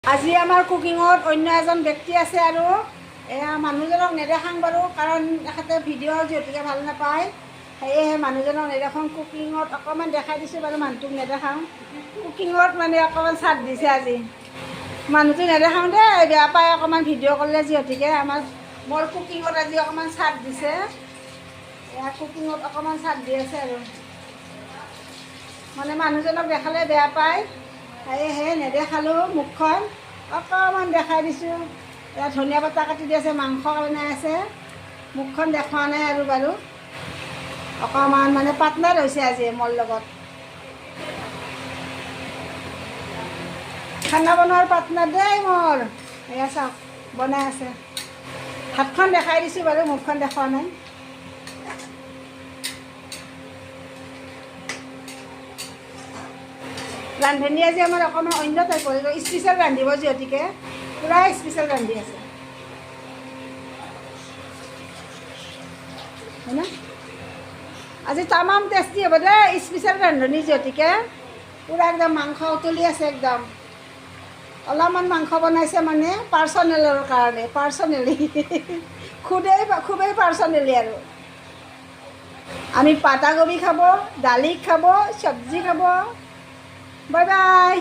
আজি আমাৰ কুকিঙত অন্য এজন ব্যক্তি আছে আৰু এয়া মানুহজনক নেদেখাং বাৰু কাৰণ এখেতে ভিডিঅ' যিহেতুকে ভাল নাপায় সেয়েহে মানুহজনক নেদেখাং কুকিঙত অকণমান দেখাই দিছোঁ বাৰু মানুহটোক নেদেখাওঁ কুকিঙত মানে অকণমান চাট দিছে আজি মানুহটো নেদেখাওঁ দেই বেয়া পায় অকণমান ভিডিঅ' কৰিলে যিহেতুকে মোৰ কুকিঙত আজি অকণমান চাট দিছে এয়া কুকিঙত অকণমান চাট দি আছে আৰু মানে মানুহজনক দেখালে বেয়া পায় সেয়েহে নেদেখালোঁ মুখখন অকণমান দেখাই দিছোঁ এয়া ধনিয়া পাতা কাটি দি আছে মাংস বনাই আছে মুখখন দেখুওৱা নাই আৰু বাৰু অকণমান মানে পাৰ্টনাৰ হৈছে আজি মোৰ লগত খানা বনোৱাৰ পাৰ্টনাৰ দেই মোৰ এয়া চাওক বনাই আছে হাতখন দেখাই দিছোঁ বাৰু মুখখন দেখুওৱা নাই ৰান্ধনী আজি আমাৰ অকণমান অন্য টাইপৰ স্পেচিয়েল ৰান্ধিব যিহেতুকে পূৰা স্পেচিয়েল ৰান্ধি আছে হয়নে আজি তামাম টেষ্টি হ'ব দেই স্পেচিয়েল ৰান্ধনী যিহেতুকে পূৰা একদম মাংস উতলি আছে একদম অলপমান মাংস বনাইছে মানে পাৰ্চনেলৰ কাৰণে পাৰ্চনেলি খুবেই পাৰ্চনেলি আৰু আমি পাতাকবি খাব দালি খাব চব্জি খাব বাই বাই